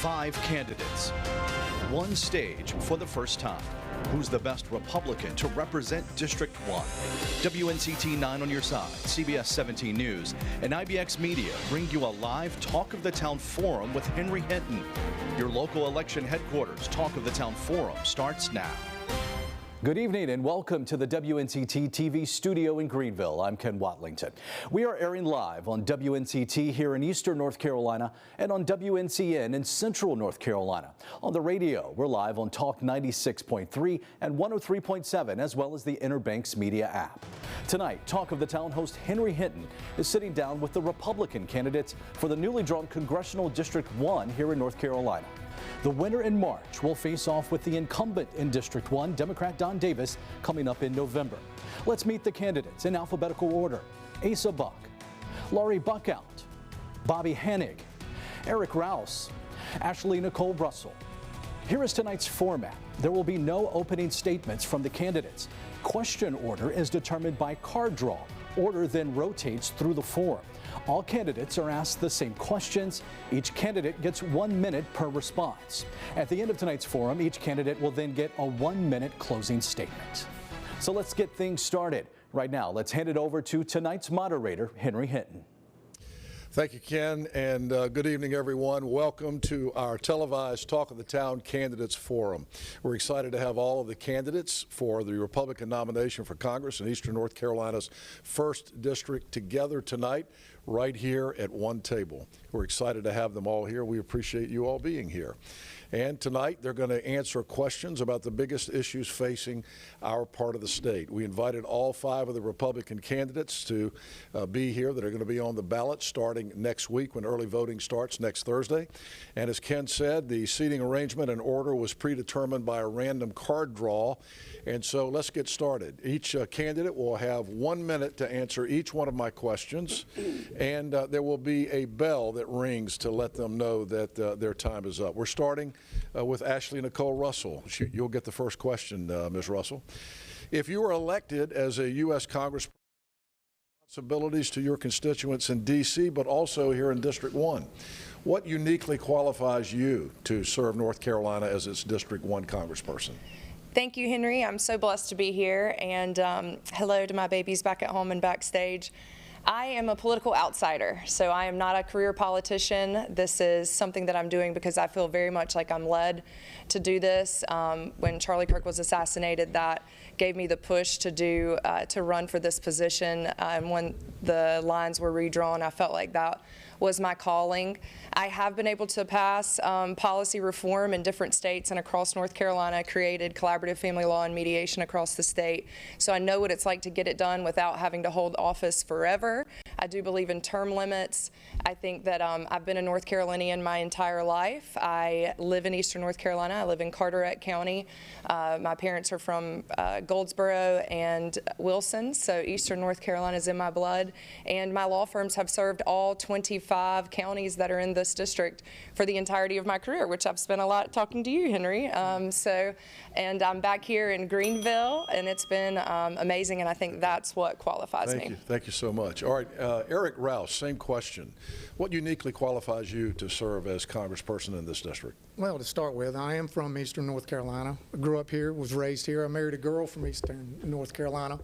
5 candidates, one stage for the first time. Who's the best Republican to represent District 1? WNCT-9 on your side, CBS 17 News, and IBX Media bring you a live Talk of the Town forum with Henry Hinton. Your local election headquarters Talk of the Town forum starts now. Good evening and welcome to the WNCT-TV studio in Greenville. I'm Ken Watlington. We are airing live on WNCT here in Eastern North Carolina and on WNCN in Central North Carolina. On the radio, we're live on Talk 96.3 and 103.7 as well as the Inner Banks Media app. Tonight, Talk of the Town host Henry Hinton is sitting down with the Republican candidates for the newly drawn Congressional District 1 here in North Carolina. The winner in March will face off with the incumbent in District 1, Democrat Don Davis, coming up in November. Let's meet the candidates in alphabetical order. Asa Buck, Laurie Buckout, Bobby Hanig, Eric Rouse, Ashley Nicole Russell. Here is tonight's format. There will be no opening statements from the candidates. Question order is determined by card draw. Order then rotates through the forum. All candidates are asked the same questions. Each candidate gets 1 minute per response. At the end of tonight's forum, each candidate will then get a 1-minute closing statement. So let's get things started. Right now, let's hand it over to tonight's moderator, Henry Hinton. Thank you, Ken, and good evening, everyone. Welcome to our televised Talk of the Town Candidates Forum. We're excited to have all of the candidates for the Republican nomination for Congress in Eastern North Carolina's 1st District together tonight, right here at one table. We're excited to have them all here. We appreciate you all being here. And tonight, they're going to answer questions about the biggest issues facing our part of the state. We invited all 5 of the Republican candidates to be here that are going to be on the ballot starting next week when early voting starts next Thursday. And as Ken said, the seating arrangement and order was predetermined by a random card draw. And so let's get started. Each candidate will have 1 minute to answer each one of my questions. And there will be a bell that rings to let them know that their time is up. We're starting with Ashley Nicole Russell. You'll get the first question, Ms. Russell. If you were elected as a U.S. Congressperson, responsibilities to your constituents in D.C., but also here in District 1, what uniquely qualifies you to serve North Carolina as its District 1 Congressperson? Thank you, Henry. I'm so blessed to be here, and hello to my babies back at home and backstage. I am a political outsider, so I am not a career politician. This is something that I'm doing because I feel very much like I'm led to do this. When Charlie Kirk was assassinated, that gave me the push to run for this position. And when the lines were redrawn, I felt like that was my calling. I have been able to pass policy reform in different states and across North Carolina, created collaborative family law and mediation across the state. So I know what it's like to get it done without having to hold office forever. I do believe in term limits. I think that I've been a North Carolinian my entire life. I live in Eastern North Carolina. I live in Carteret County. My parents are from Goldsboro and Wilson, so Eastern North Carolina is in my blood. And my law firms have served all 25 counties that are in this district for the entirety of my career, which I've spent a lot talking to you, Henry. And I'm back here in Greenville, and it's been amazing, and I think that's what qualifies me. Thank you so much. All right, Eric Rouse, same question. What uniquely qualifies you to serve as Congressperson in this district? Well, to start with, I am from Eastern North Carolina. I grew up here, was raised here. I married a girl from Eastern North Carolina.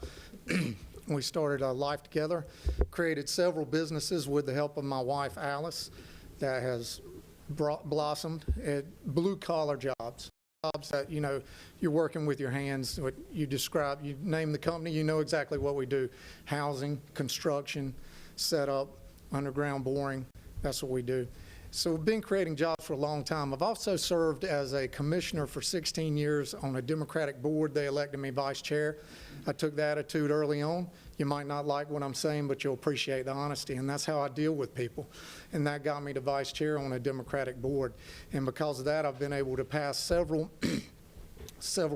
We started a life together, created several businesses with the help of my wife, Alice, that has blossomed at blue-collar jobs. Jobs that, you know, you're working with your hands. What you describe, you name the company, you know exactly what we do. Housing, construction, setup, underground boring, that's what we do. So we've been creating jobs for a long time. I've also served as a commissioner for 16 years on a Democratic board. They elected me vice chair. I took the attitude early on. You might not like what I'm saying, but you'll appreciate the honesty, and that's how I deal with people. And that got me to vice chair on a Democratic board. And because of that, I've been able to pass several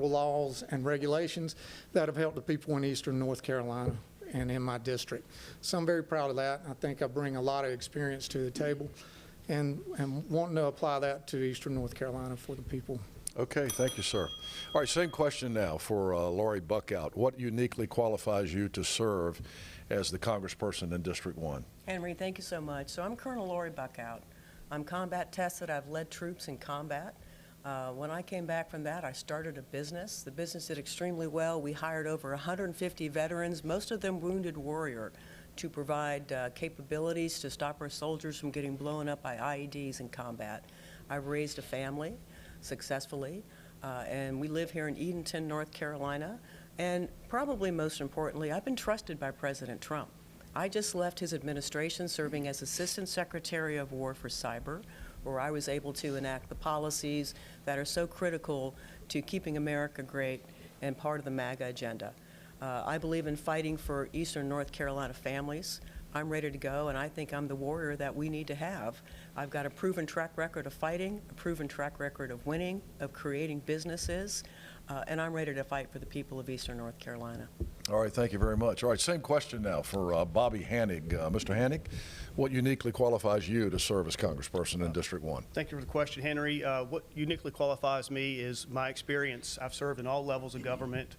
laws and regulations that have helped the people in Eastern North Carolina and in my district. So I'm very proud of that. I think I bring a lot of experience to the table and wanting to apply that to Eastern North Carolina for the people. Okay, thank you, sir. All right, same question now for Laurie Buckout. What uniquely qualifies you to serve as the Congressperson in District 1? Henry, thank you so much. So I'm Colonel Laurie Buckout. I'm combat tested. I've led troops in combat. When I came back from that, I started a business. The business did extremely well. We hired over 150 veterans, most of them wounded warrior, to provide capabilities to stop our soldiers from getting blown up by IEDs in combat. I've raised a family successfully, and we live here in Hinton, North Carolina. And probably most importantly, I've been trusted by President Trump. I just left his administration serving as Assistant Secretary of War for Cyber, where I was able to enact the policies that are so critical to keeping America great and part of the MAGA agenda. I believe in fighting for Eastern North Carolina families. I'm ready to go, and I think I'm the warrior that we need to have. I've got a proven track record of fighting, a proven track record of winning, of creating businesses, and I'm ready to fight for the people of Eastern North Carolina. All right, thank you very much. All right, same question now for Bobby Hanig. Mr. Hanig, what uniquely qualifies you to serve as Congressperson in District 1? Thank you for the question, Henry. What uniquely qualifies me is my experience. I've served in all levels of government,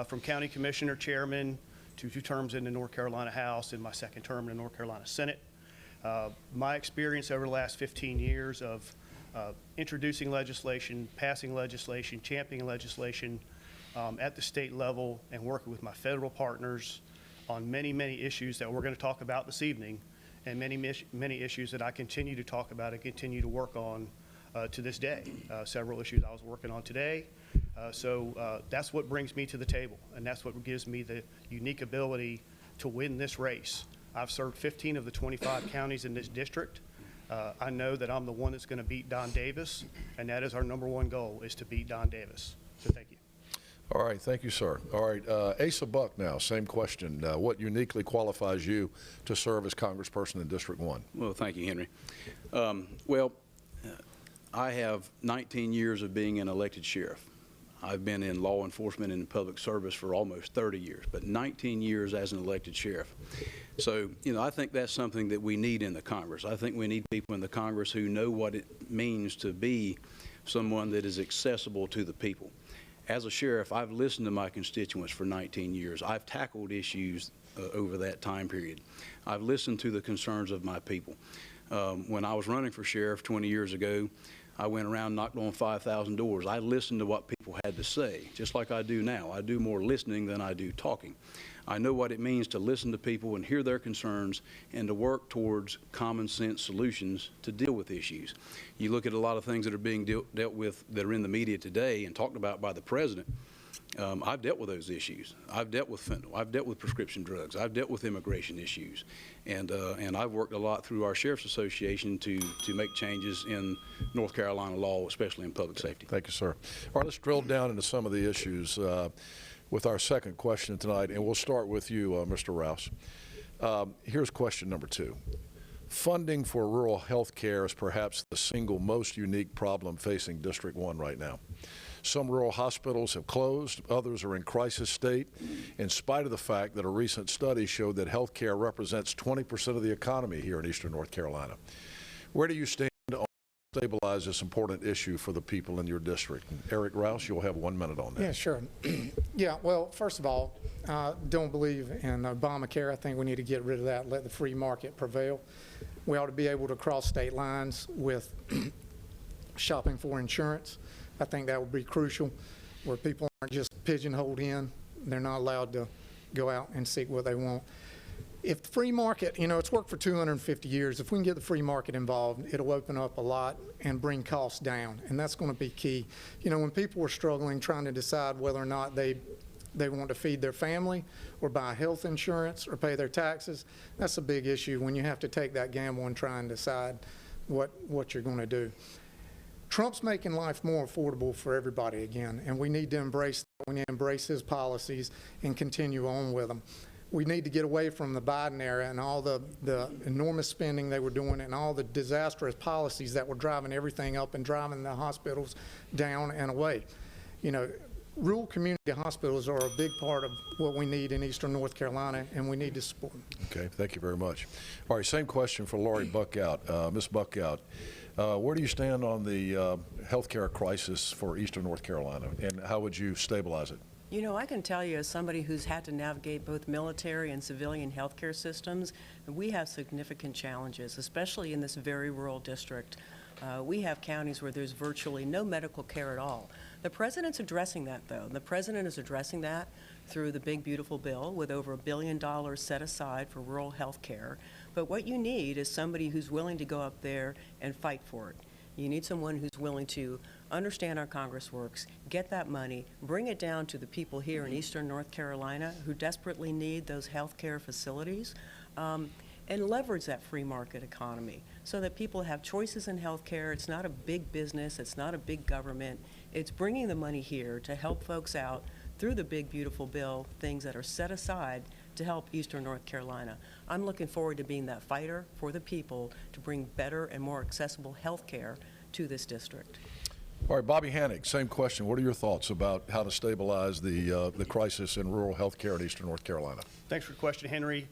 from county commissioner, chairman, to 2 terms in the North Carolina House and my 2nd term in the North Carolina Senate. My experience over the last 15 years of introducing legislation, passing legislation, championing legislation at the state level, and working with my federal partners on many, many issues that we're going to talk about this evening, and many issues that I continue to talk about and continue to work on to this day. Several issues I was working on today. So that's what brings me to the table, and that's what gives me the unique ability to win this race. I've served 15 of the 25 counties in this district. I know that I'm the one that's going to beat Don Davis, and that is our #1 goal, is to beat Don Davis. So thank you. All right, thank you, sir. All right, Asa Buck now, same question. What uniquely qualifies you to serve as Congressperson in District 1? Well, thank you, Henry. I have 19 years of being an elected sheriff. I've been in law enforcement and public service for almost 30 years, but 19 years as an elected sheriff. So, I think that's something that we need in the Congress. I think we need people in the Congress who know what it means to be someone that is accessible to the people. As a sheriff, I've listened to my constituents for 19 years. I've tackled issues over that time period. I've listened to the concerns of my people. When I was running for sheriff 20 years ago, I went around, knocked on 5,000 doors. I listened to what people had to say, just like I do now. I do more listening than I do talking. I know what it means to listen to people and hear their concerns and to work towards common sense solutions to deal with issues. You look at a lot of things that are being dealt with that are in the media today and talked about by the president. I've dealt with those issues. I've dealt with fentanyl. I've dealt with prescription drugs. I've dealt with immigration issues. And I've worked a lot through our Sheriff's Association to make changes in North Carolina law, especially in public safety. Thank you, sir. All right, let's drill down into some of the issues with our second question tonight, and we'll start with you, Mr. Rouse. Here's question number 2. Funding for rural health care is perhaps the single most unique problem facing District 1 right now. Some rural hospitals have closed, others are in crisis state, in spite of the fact that a recent study showed that health care represents 20% of the economy here in Eastern North Carolina. Where do you stand on stabilize this important issue for the people in your district? And Eric Rouse, you'll have 1 minute on that. Yeah, sure. Yeah, well, first of all, I don't believe in Obamacare. I think we need to get rid of that and let the free market prevail. We ought to be able to cross state lines with shopping for insurance. I think that would be crucial, where people aren't just pigeonholed in. They're not allowed to go out and seek what they want. If the free market, it's worked for 250 years. If we can get the free market involved, it'll open up a lot and bring costs down, and that's going to be key. When people were struggling trying to decide whether or not they want to feed their family or buy health insurance or pay their taxes, that's a big issue when you have to take that gamble and try and decide what you're going to do. Trump's making life more affordable for everybody again, and we need to embrace that. We need to embrace his policies and continue on with them. We need to get away from the Biden era and all the enormous spending they were doing and all the disastrous policies that were driving everything up and driving the hospitals down and away. Rural community hospitals are a big part of what we need in Eastern North Carolina, and we need to support them. Okay, thank you very much. All right, same question for Lori Buckout. Ms. Buckout, where do you stand on the health care crisis for Eastern North Carolina, and how would you stabilize it? You know, I can tell you as somebody who's had to navigate both military and civilian healthcare systems, we have significant challenges, especially in this very rural district. We have counties where there's virtually no medical care at all. The president's addressing that, though. The president is addressing that through the big, beautiful bill with over $1 billion set aside for rural health care. But what you need is somebody who's willing to go up there and fight for it. You need someone who's willing to understand how Congress works, get that money, bring it down to the people here in eastern North Carolina who desperately need those health care facilities, and leverage that free market economy so that people have choices in health care. It's not a big business, it's not a big government. It's bringing the money here to help folks out through the big, beautiful bill, things that are set aside to help eastern North Carolina. I'm looking forward to being that fighter for the people to bring better and more accessible health care to this district. All right, Bobby Hannig, same question. What are your thoughts about how to stabilize the crisis in rural health care in eastern North Carolina? Thanks for the question, Henry.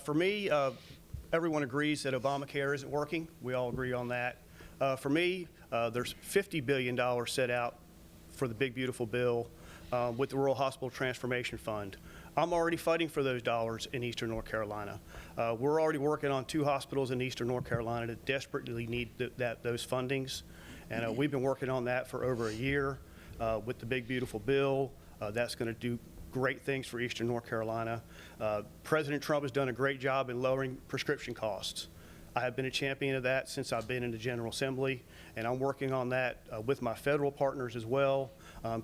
For me, everyone agrees that Obamacare isn't working. We all agree on that. For me, there's $50 billion set out for the big, beautiful bill with the Rural Hospital Transformation Fund. I'm already fighting for those dollars in eastern North Carolina. We're already working on 2 hospitals in eastern North Carolina that desperately need those fundings. And we've been working on that for over a year with the big, beautiful bill. That's going to do great things for eastern North Carolina. President Trump has done a great job in lowering prescription costs. I have been a champion of that since I've been in the General Assembly, and I'm working on that with my federal partners as well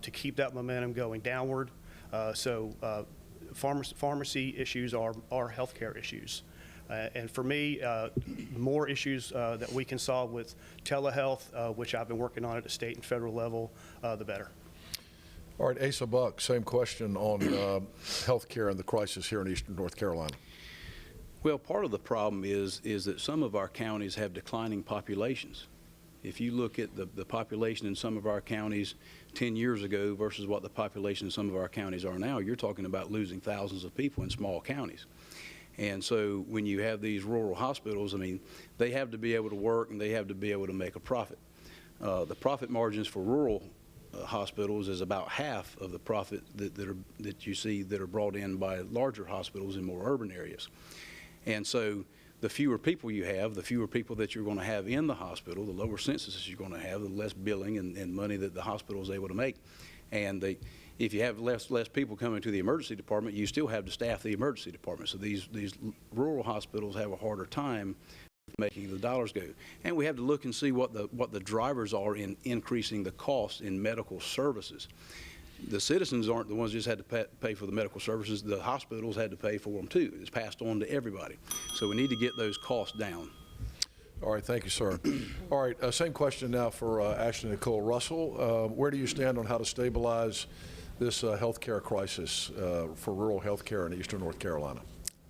to keep that momentum going downward. Pharmacy issues are healthcare issues. And for me, more issues that we can solve with telehealth, which I've been working on at the state and federal level, the better. All right, Asa Buck, same question on health care and the crisis here in eastern North Carolina. Well, part of the problem is that some of our counties have declining populations. If you look at the population in some of our counties 10 years ago versus what the population in some of our counties are now, you're talking about losing thousands of people in small counties. And so when you have these rural hospitals, I mean, they have to be able to work and they have to be able to make a profit. The profit margins for rural hospitals is about half of the profit that you see that are brought in by larger hospitals in more urban areas. And so the fewer people you have, the fewer people that you're going to have in the hospital, the lower census you're going to have, the less billing and money that the hospital is able to make. And if you have less people coming to the emergency department, you still have to staff the emergency department. So these rural hospitals have a harder time making the dollars go. And we have to look and see what the drivers are in increasing the cost in medical services. The citizens aren't the ones who just had to pay for the medical services. The hospitals had to pay for them too. It's passed on to everybody. So we need to get those costs down. All right, thank you, sir. All right, same question now for Ashley Nicole Russell. Where do you stand on how to stabilize this health care crisis for rural health care in eastern North Carolina?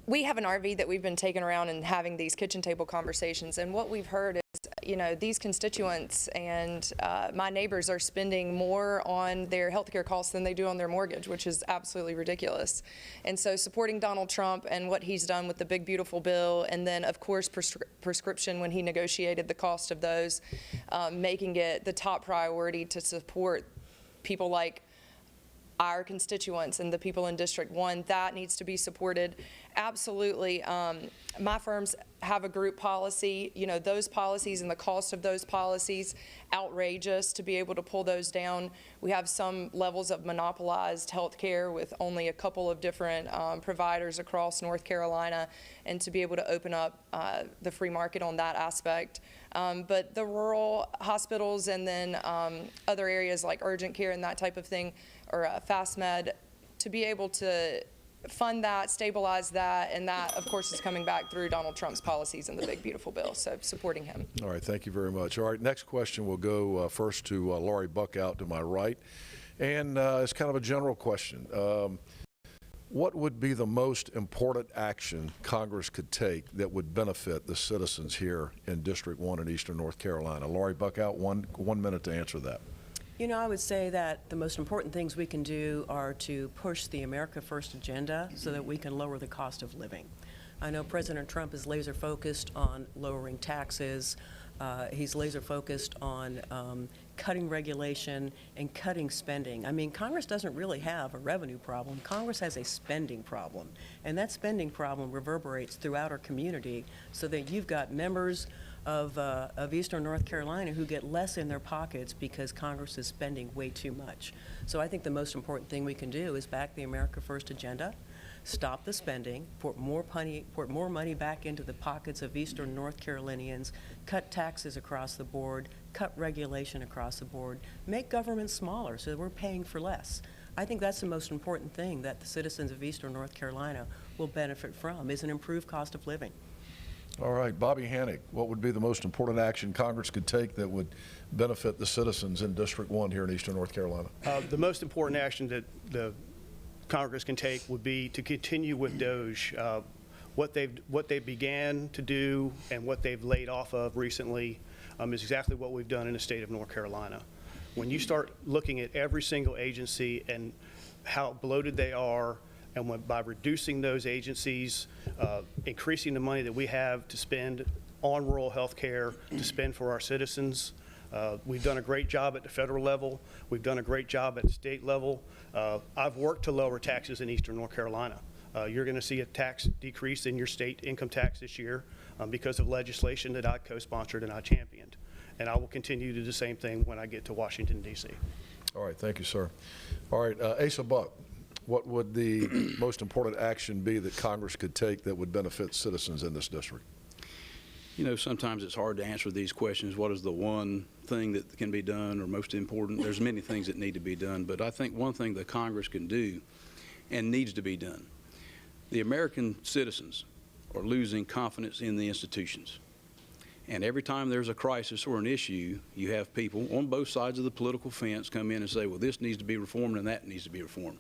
We have an RV that we've been taking around and having these kitchen table conversations, and what we've heard is, you know, these constituents and my neighbors are spending more on their health care costs than they do on their mortgage, which is absolutely ridiculous. And so supporting Donald Trump and what he's done with the big, beautiful bill, and then, of course, prescription when he negotiated the cost of those, making it the top priority to support people like our constituents and the people in District 1, that needs to be supported. Absolutely. My firms have a group policy. You know, those policies and the cost of those policies, outrageous to be able to pull those down. We have some levels of monopolized health care with only a couple of different providers across North Carolina, and to be able to open up the free market on that aspect. But the rural hospitals and then other areas like urgent care and that type of thing, or fast med, to be able to fund that, stabilize that, and that, of course, is coming back through Donald Trump's policies and the big, beautiful bill, so supporting him. All right, thank you very much. All right, next question will go first to Lori Buck out to my right, and it's kind of a general question. What would be the most important action Congress could take that would benefit the citizens here in District 1 in eastern North Carolina? Lori Buck out, one minute to answer that. You know, I would say that the most important things we can do are to push the America First agenda so that we can lower the cost of living. I know President Trump is laser focused on lowering taxes, He's laser focused on cutting regulation and cutting spending. I mean, Congress doesn't really have a revenue problem. Congress has a spending problem. And that spending problem reverberates throughout our community so that you've got members of Eastern North Carolina who get less in their pockets because Congress is spending way too much. So I think the most important thing we can do is back the America First agenda, stop the spending, put more money back into the pockets of Eastern North Carolinians, cut taxes across the board, cut regulation across the board, make government smaller so that we're paying for less. I think that's the most important thing that the citizens of Eastern North Carolina will benefit from, is an improved cost of living. All right, Bobby Hannick, what would be the most important action Congress could take that would benefit the citizens in District 1 here in Eastern North Carolina? The most important action that the Congress can take would be to continue with DOGE. What they began to do and what they've laid off of recently is exactly what we've done in the state of North Carolina. When you start looking at every single agency and how bloated they are, and by reducing those agencies, increasing the money that we have to spend on rural health care, to spend for our citizens. We've done a great job at the federal level. We've done a great job at the state level. I've worked to lower taxes in Eastern North Carolina. You're going to see a tax decrease in your state income tax this year because of legislation that I co-sponsored and I championed. And I will continue to do the same thing when I get to Washington, D.C. All right, thank you, sir. All right, Asa Buck, what would the most important action be that Congress could take that would benefit citizens in this district? You know, sometimes it's hard to answer these questions. What is the one thing that can be done or most important? There's many things that need to be done, but I think one thing that Congress can do and needs to be done, the American citizens are losing confidence in the institutions. And every time there's a crisis or an issue, you have people on both sides of the political fence come in and say, well, this needs to be reformed and that needs to be reformed.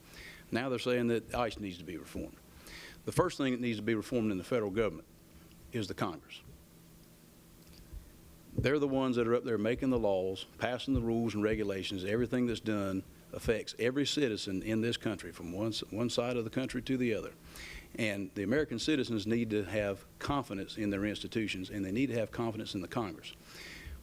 Now they're saying that ICE needs to be reformed. The first thing that needs to be reformed in the federal government is the Congress. They're the ones that are up there making the laws, passing the rules and regulations. Everything that's done affects every citizen in this country from one side of the country to the other. And the American citizens need to have confidence in their institutions, and they need to have confidence in the Congress.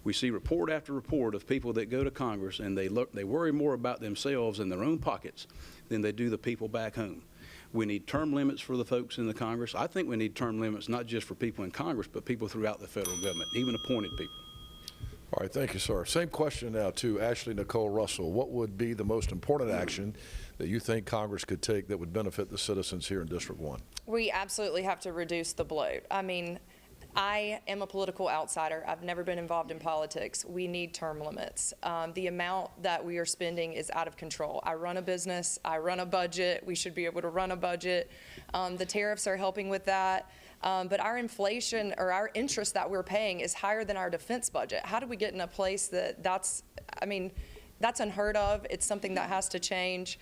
We see report after report of people that go to Congress and they worry more about themselves and their own pockets than they do the people back home. We need term limits for the folks in the Congress. I think we need term limits not just for people in Congress, but people throughout the federal government, even appointed people. All right, thank you, sir. Same question now to Ashley Nicole Russell. What would be the most important action that you think Congress could take that would benefit the citizens here in District 1? We absolutely have to reduce the bloat. I mean, I am a political outsider. I've never been involved in politics. We need term limits. The amount that we are spending is out of control. I run a business. I run a budget. We should be able to run a budget. The tariffs are helping with that. But our inflation or our interest that we're paying is higher than our defense budget. How do we get in a place that's unheard of? It's something that has to change.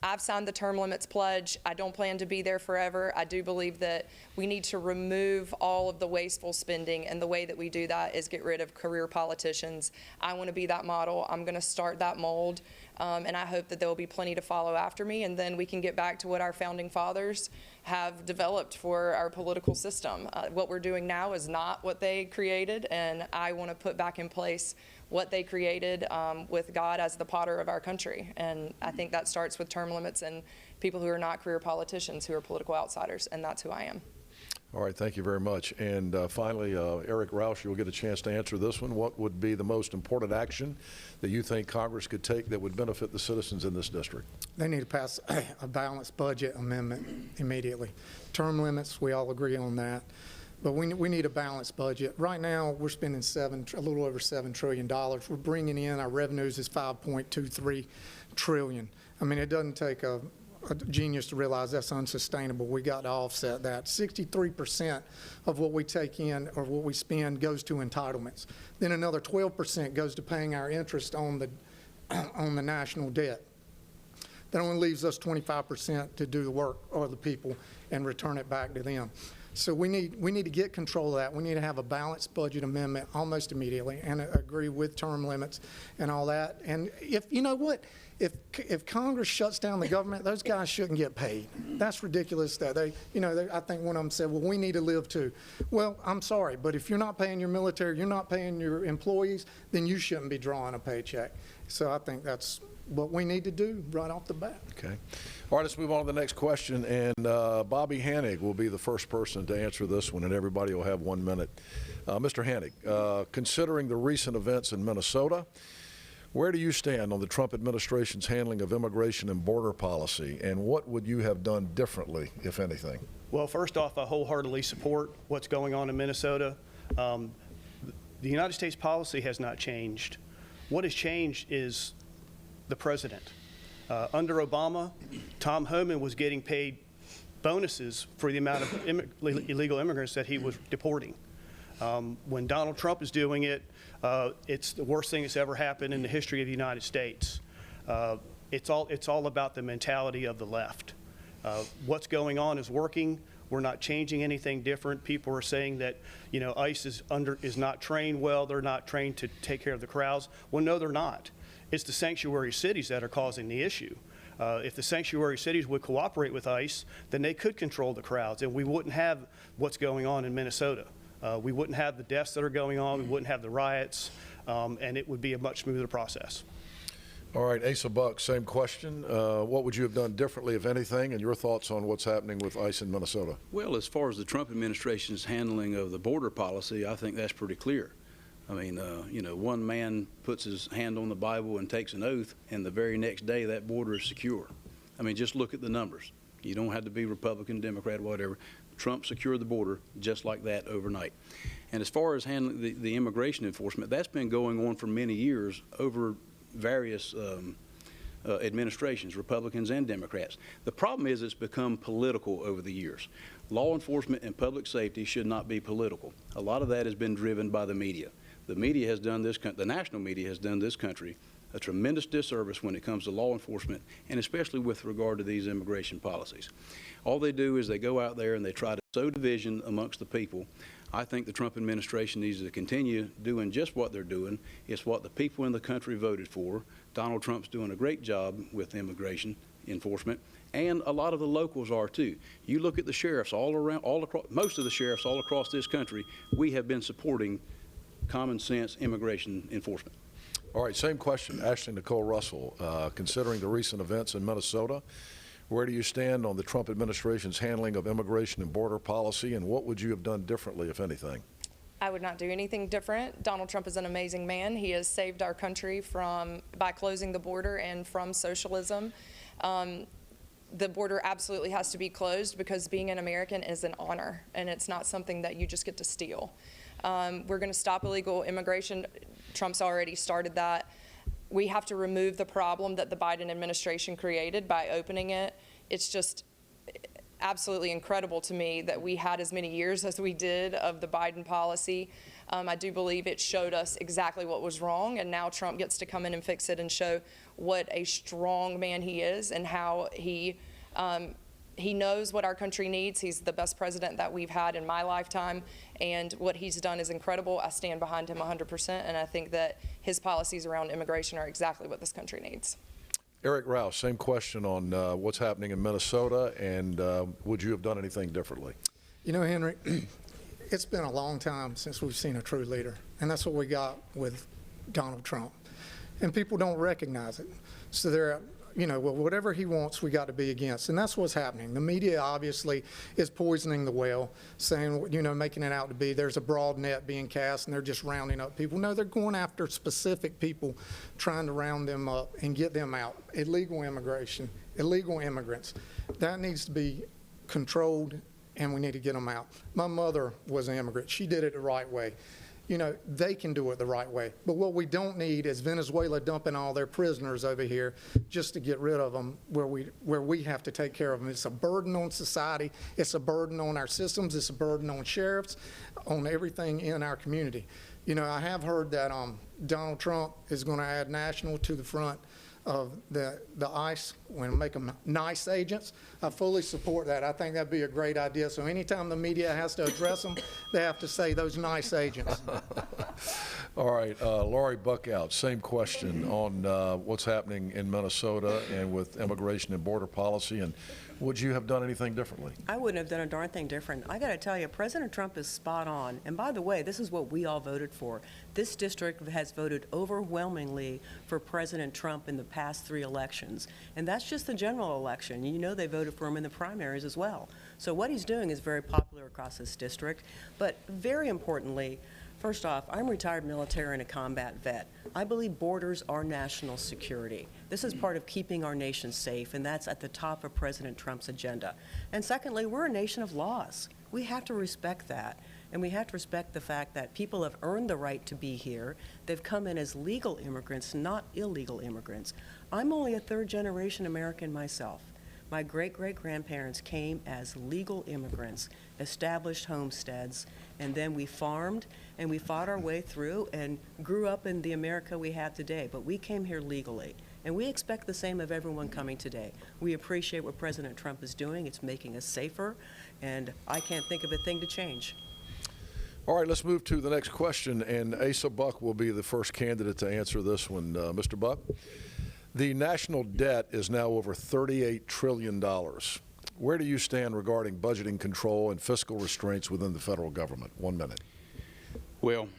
I've signed the term limits pledge. I don't plan to be there forever. I do believe that we need to remove all of the wasteful spending, and the way that we do that is get rid of career politicians. I want to be that model. I'm going to start that mold, and I hope that there will be plenty to follow after me, and then we can get back to what our founding fathers have developed for our political system. What we're doing now is not what they created, and I want to put back in place what they created with God as the potter of our country. And I think that starts with term limits and people who are not career politicians, who are political outsiders, and that's who I am. All right, thank you very much. And finally, Eric Roush, you'll get a chance to answer this one. What would be the most important action that you think Congress could take that would benefit the citizens in this district? They need to pass a balanced budget amendment immediately. Term limits, we all agree on that. But we need a balanced budget. Right now, we're spending a little over $7 trillion. We're bringing in, our revenues is $5.23 trillion. I mean, it doesn't take a genius to realize that's unsustainable. We got to offset that. 63% of what we take in or what we spend goes to entitlements. Then another 12% goes to paying our interest on the national debt. That only leaves us 25% to do the work of the people and return it back to them. So we need to get control of that. We need to have a balanced budget amendment almost immediately and agree with term limits and all that. And if, you know what, if Congress shuts down the government, those guys shouldn't get paid. That's ridiculous that I think one of them said, well, we need to live too. Well, I'm sorry, but if you're not paying your military, you're not paying your employees, then you shouldn't be drawing a paycheck. So I think that's what we need to do right off the bat. Okay. All right, let's move on to the next question. And Bobby Hanig will be the first person to answer this one, and everybody will have 1 minute. Mr. Hanig, considering the recent events in Minnesota, where do you stand on the Trump administration's handling of immigration and border policy, and what would you have done differently, if anything? Well, first off, I wholeheartedly support what's going on in Minnesota. The United States policy has not changed. What has changed is the president. Under Obama, Tom Homan was getting paid bonuses for the amount of illegal immigrants that he was deporting. When Donald Trump is doing it, it's the worst thing that's ever happened in the history of the United States. It's all about the mentality of the left. What's going on is working. We're not changing anything different. People are saying that, ICE is not trained well. They're not trained to take care of the crowds. Well, no, they're not. It's the sanctuary cities that are causing the issue. If the sanctuary cities would cooperate with ICE, then they could control the crowds, and we wouldn't have what's going on in Minnesota. We wouldn't have the deaths that are going on. We wouldn't have the riots, and it would be a much smoother process. All right, Asa Buck, same question. What would you have done differently, if anything, and your thoughts on what's happening with ICE in Minnesota? Well, as far as the Trump administration's handling of the border policy, I think that's pretty clear. I mean, one man puts his hand on the Bible and takes an oath, and the very next day that border is secure. I mean, just look at the numbers. You don't have to be Republican, Democrat, whatever. Trump secured the border just like that overnight. And as far as handling the immigration enforcement, that's been going on for many years over various administrations, Republicans and Democrats. The problem is it's become political over the years. Law enforcement and public safety should not be political. A lot of that has been driven by the media. The media has done this, the national media has done this country a tremendous disservice when it comes to law enforcement, and especially with regard to these immigration policies. All they do is they go out there and they try to sow division amongst the people. I think the Trump administration needs to continue doing just what they're doing. It's what the people in the country voted for. Donald Trump's doing a great job with immigration enforcement, and a lot of the locals are too. You look at the sheriffs most of the sheriffs all across this country, we have been supporting common sense immigration enforcement. All right, same question. Ashley Nicole Russell, considering the recent events in Minnesota, where do you stand on the Trump administration's handling of immigration and border policy, and what would you have done differently, if anything? I would not do anything different. Donald Trump is an amazing man. He has saved our country by closing the border and from socialism. The border absolutely has to be closed because being an American is an honor, and it's not something that you just get to steal. We're going to stop illegal immigration. Trump's already started that. We have to remove the problem that the Biden administration created by opening it. It's just absolutely incredible to me that we had as many years as we did of the Biden policy. I do believe it showed us exactly what was wrong, and now Trump gets to come in and fix it and show what a strong man he is and how he knows what our country needs. He's the best president that we've had in my lifetime, and what he's done is incredible. I stand behind him 100%, and I think that his policies around immigration are exactly what this country needs. Eric Rouse, same question on what's happening in Minnesota, and would you have done anything differently? You know, Henry, it's been a long time since we've seen a true leader, and that's what we got with Donald Trump. And people don't recognize it. So they're, well, whatever he wants, we got to be against. And that's what's happening. The media obviously is poisoning the well, saying, making it out to be there's a broad net being cast and they're just rounding up people. No, they're going after specific people, trying to round them up and get them out. Illegal immigration, illegal immigrants. That needs to be controlled, and we need to get them out. My mother was an immigrant. She did it the right way. They can do it the right way. But what we don't need is Venezuela dumping all their prisoners over here just to get rid of them where we have to take care of them. It's a burden on society. It's a burden on our systems. It's a burden on sheriffs, on everything in our community. I have heard that Donald Trump is going to add national to the front of the ICE, when make them nice agents. I fully support that. I think that'd be a great idea. So anytime the media has to address them, they have to say those nice agents. All right, Laurie Buckout, same question on what's happening in Minnesota and with immigration and border policy, and would you have done anything differently? I wouldn't have done a darn thing different. I got to tell you, President Trump is spot on. And by the way, this is what we all voted for. This district has voted overwhelmingly for President Trump in the past 3 elections. And that's just the general election. You know they voted for him in the primaries as well. So what he's doing is very popular across this district. But very importantly, first off, I'm retired military and a combat vet. I believe borders are national security. This is part of keeping our nation safe, and that's at the top of President Trump's agenda. And secondly, we're a nation of laws. We have to respect that, and we have to respect the fact that people have earned the right to be here. They've come in as legal immigrants, not illegal immigrants. I'm only a third-generation American myself. My great-great-grandparents came as legal immigrants, established homesteads, and then we farmed and we fought our way through and grew up in the America we have today. But we came here legally, and we expect the same of everyone coming today. We appreciate what President Trump is doing. It's making us safer, and I can't think of a thing to change. All right, let's move to the next question, and Asa Buck will be the first candidate to answer this one. Mr. Buck? The national debt is now over $38 trillion. Where do you stand regarding budgeting control and fiscal restraints within the federal government? 1 minute. Well,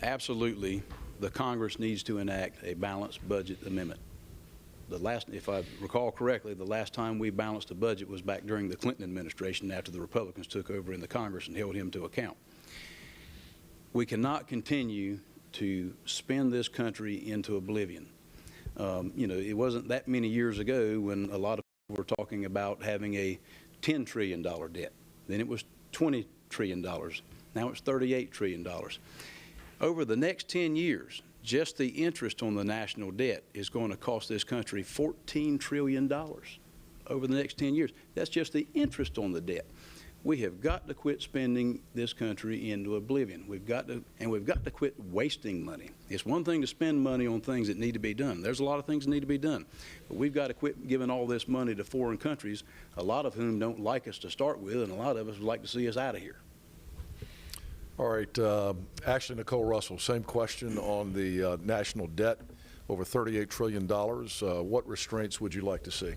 absolutely, the Congress needs to enact a balanced budget amendment. If I recall correctly, the last time we balanced a budget was back during the Clinton administration after the Republicans took over in the Congress and held him to account. We cannot continue to spend this country into oblivion. You know, it wasn't that many years ago when a lot of people were talking about having a $10 trillion debt. Then it was $20 trillion. Now it's $38 trillion. Over the next 10 years, just the interest on the national debt is going to cost this country $14 trillion over the next 10 years. That's just the interest on the debt. We have got to quit spending this country into oblivion. We've got to quit wasting money. It's one thing to spend money on things that need to be done. There's a lot of things that need to be done. But we've got to quit giving all this money to foreign countries, a lot of whom don't like us to start with, and a lot of us would like to see us out of here. All right, Ashley Nicole Russell, same question on the national debt, over $38 trillion. What restraints would you like to see?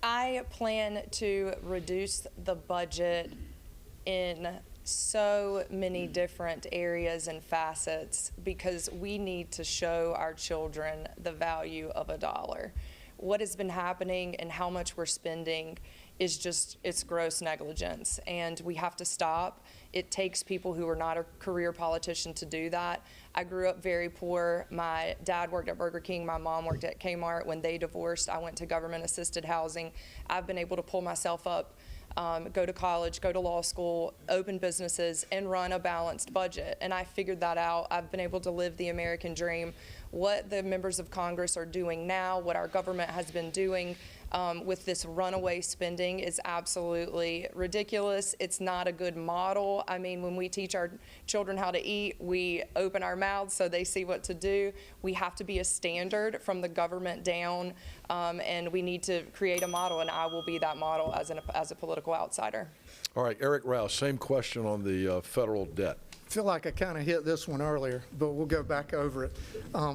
I plan to reduce the budget in so many different areas and facets because we need to show our children the value of a dollar. What has been happening and how much we're spending is just, it's gross negligence, and we have to stop. It takes people who are not a career politician to do that. I grew up very poor. My dad worked at Burger King, my mom worked at Kmart. When they divorced, I went to government-assisted housing. I've been able to pull myself up, go to college, go to law school, open businesses, and run a balanced budget. And I figured that out. I've been able to live the American dream. What the members of Congress are doing now, what our government has been doing with this runaway spending is absolutely ridiculous. It's not a good model. I mean, when we teach our children how to eat, we open our mouths so they see what to do. We have to be a standard from the government down, and we need to create a model, and I will be that model as a political outsider. All right, Eric Rouse, same question on the federal debt. I feel like I kind of hit this one earlier, but we'll go back over it.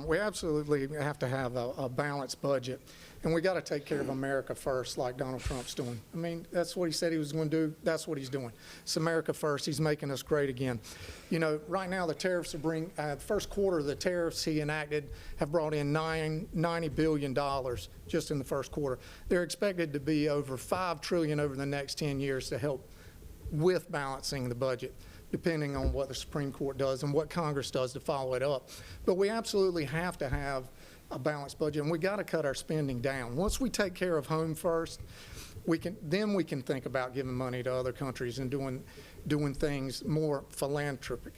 We absolutely have to have a balanced budget, and we got to take care of America first, like Donald Trump's doing. I mean, that's what he said he was going to do. That's what he's doing. It's America first. He's making us great again. You know, right now the tariffs are first quarter of the tariffs he enacted have brought in $90 billion just in the first quarter. They're expected to be over $5 trillion over the next 10 years to help with balancing the budget, depending on what the Supreme Court does and what Congress does to follow it up. But we absolutely have to have a balanced budget, and we got to cut our spending down. Once we take care of home first, then we can think about giving money to other countries and doing things more philanthropic.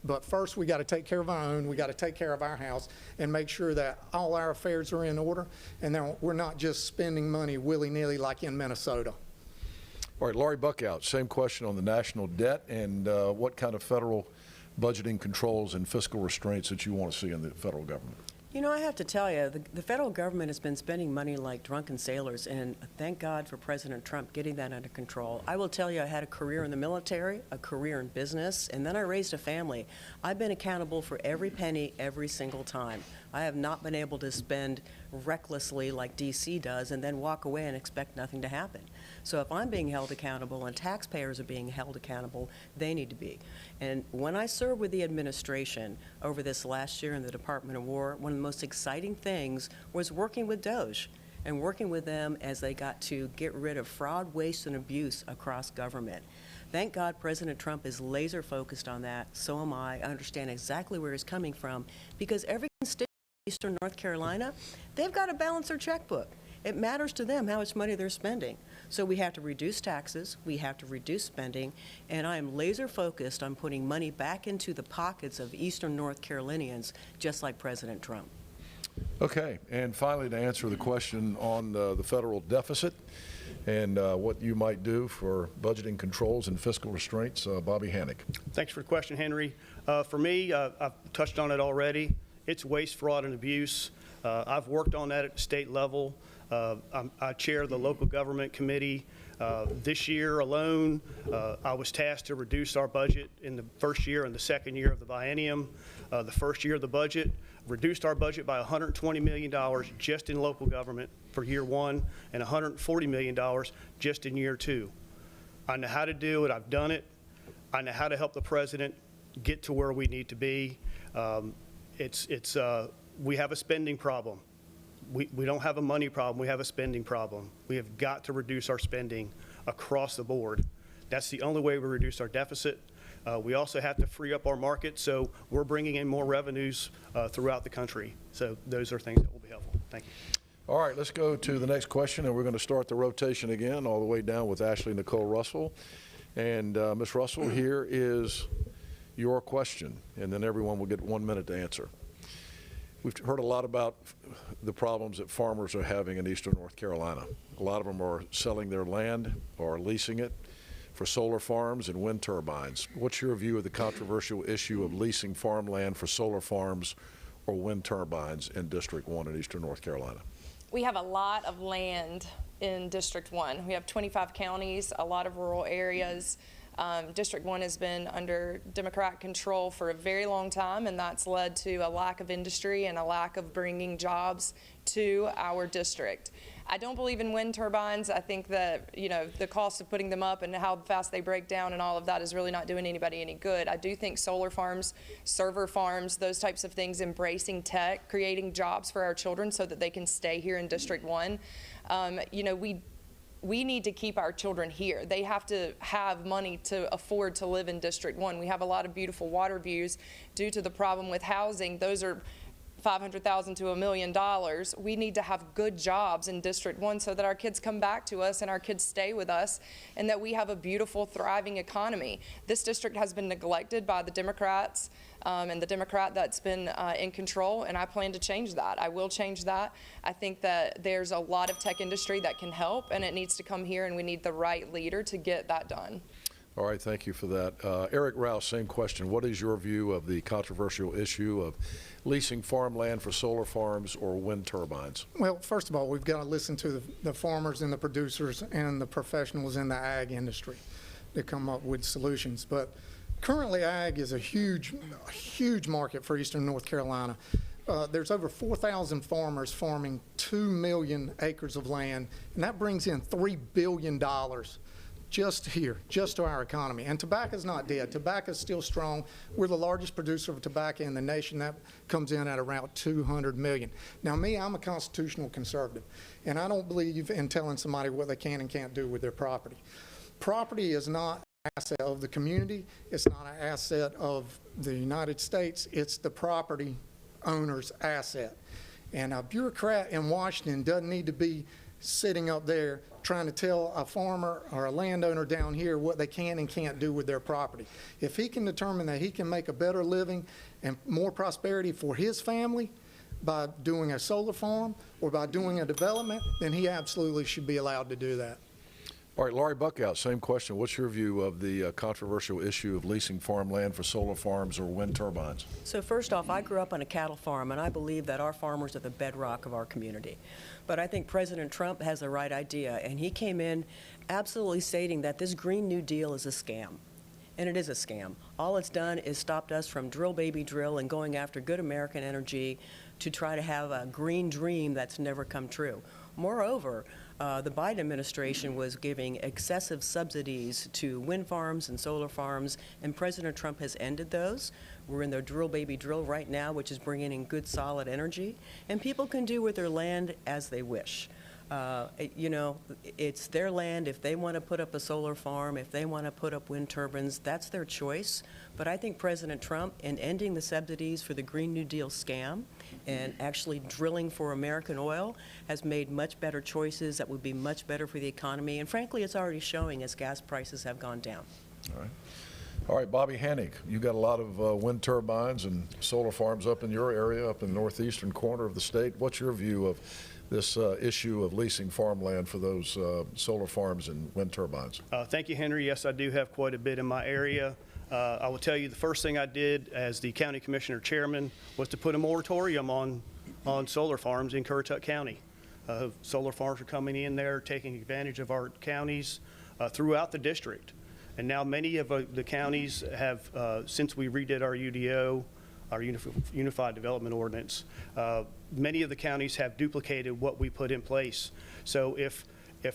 But first, we got to take care of our own. We got to take care of our house and make sure that all our affairs are in order, and then we're not just spending money willy-nilly like in Minnesota. All right, Laurie Buckout, same question on the national debt and what kind of federal budgeting controls and fiscal restraints that you want to see in the federal government. You know, I have to tell you, the federal government has been spending money like drunken sailors, and thank God for President Trump getting that under control. I will tell you, I had a career in the military, a career in business, and then I raised a family. I've been accountable for every penny every single time. I have not been able to spend recklessly like D.C. does and then walk away and expect nothing to happen. So if I'm being held accountable and taxpayers are being held accountable, they need to be. And when I served with the administration over this last year in the Department of War, one of the most exciting things was working with DOJ and working with them as they got to get rid of fraud, waste, and abuse across government. Thank God President Trump is laser focused on that. So am I. I understand exactly where he's coming from, because every constituent in Eastern North Carolina, they've got to balance their checkbook. It matters to them how much money they're spending. So we have to reduce taxes, we have to reduce spending, and I am laser focused on putting money back into the pockets of Eastern North Carolinians, just like President Trump. Okay, and finally, to answer the question on the federal deficit and what you might do for budgeting controls and fiscal restraints, Bobby Hannick. Thanks for the question, Henry. For me, I've touched on it already. It's waste, fraud, and abuse. I've worked on that at the state level. I chair the local government committee. This year alone, I was tasked to reduce our budget in the first year and the second year of the biennium. The first year of the budget, reduced our budget by $120 million just in local government for year one and $140 million just in year two. I know how to do it. I've done it. I know how to help the president get to where we need to be. We have a spending problem. We don't have a money problem, we have a spending problem. We have got to reduce our spending across the board. That's the only way we reduce our deficit. We also have to free up our market, so we're bringing in more revenues throughout the country. So those are things that will be helpful. Thank you. All right, let's go to the next question, and we're going to start the rotation again all the way down with Ashley Nicole Russell. And Ms. Russell, here is your question, and then everyone will get 1 minute to answer. We've heard a lot about the problems that farmers are having in Eastern North Carolina. A lot of them are selling their land or leasing it for solar farms and wind turbines. What's your view of the controversial issue of leasing farmland for solar farms or wind turbines in District 1 in Eastern North Carolina? We have a lot of land in District 1. We have 25 counties, a lot of rural areas. District 1 has been under Democrat control for a very long time, and that's led to a lack of industry and a lack of bringing jobs to our district. I don't believe in wind turbines. I think that, you know, the cost of putting them up and how fast they break down and all of that is really not doing anybody any good. I do think solar farms, server farms, those types of things, embracing tech, creating jobs for our children so that they can stay here in District 1. You know, we need to keep our children here. They have to have money to afford to live in District 1. We have a lot of beautiful water views due to the problem with housing. Those are $500,000 to $1 million. We need to have good jobs in District 1 so that our kids come back to us and our kids stay with us and that we have a beautiful, thriving economy. This district has been neglected by the Democrats and the Democrat that's been in control, and I plan to change that. I will change that. I think that there's a lot of tech industry that can help, and it needs to come here, and we need the right leader to get that done. All right, thank you for that. Eric Rouse, same question. What is your view of the controversial issue of leasing farmland for solar farms or wind turbines? Well, first of all, we've got to listen to the farmers and the producers and the professionals in the ag industry to come up with solutions. But currently, ag is a huge market for Eastern North Carolina. There's over 4,000 farmers farming 2 million acres of land, and that brings in $3 billion just here, just to our economy. And tobacco's not dead. Tobacco's still strong. We're the largest producer of tobacco in the nation. That comes in at around 200 million. Now me, I'm a constitutional conservative, and I don't believe in telling somebody what they can and can't do with their property. Property is not an asset of the community. It's not an asset of the United States. It's the property owner's asset. And a bureaucrat in Washington doesn't need to be sitting up there trying to tell a farmer or a landowner down here what they can and can't do with their property. If he can determine that he can make a better living and more prosperity for his family by doing a solar farm or by doing a development, then he absolutely should be allowed to do that. All right, Laurie Buckout, same question. What's your view of the controversial issue of leasing farmland for solar farms or wind turbines? So first off, I grew up on a cattle farm, and I believe that our farmers are the bedrock of our community. But I think President Trump has the right idea, and he came in absolutely stating that this Green New Deal is a scam. And it is a scam. All it's done is stopped us from drill, baby, drill, and going after good American energy to try to have a green dream that's never come true. Moreover, the Biden administration was giving excessive subsidies to wind farms and solar farms, and President Trump has ended those. We're in their drill, baby, drill right now, which is bringing in good, solid energy, and people can do with their land as they wish. You know, it's their land. If they want to put up a solar farm, if they want to put up wind turbines, that's their choice. But I think President Trump, in ending the subsidies for the Green New Deal scam and actually drilling for American oil, has made much better choices that would be much better for the economy. And frankly, it's already showing as gas prices have gone down. All right. All right, Bobby Hannig, you got a lot of wind turbines and solar farms up in your area, up in the northeastern corner of the state. What's your view of this issue of leasing farmland for those solar farms and wind turbines? Thank you, Henry. Yes, I do have quite a bit in my area. I will tell you the first thing I did as the county commissioner chairman was to put a moratorium on solar farms in Currituck County. Solar farms are coming in there, taking advantage of our counties throughout the district. And now many of the counties have, since we redid our UDO, our Unified Development Ordinance, many of the counties have duplicated what we put in place. So if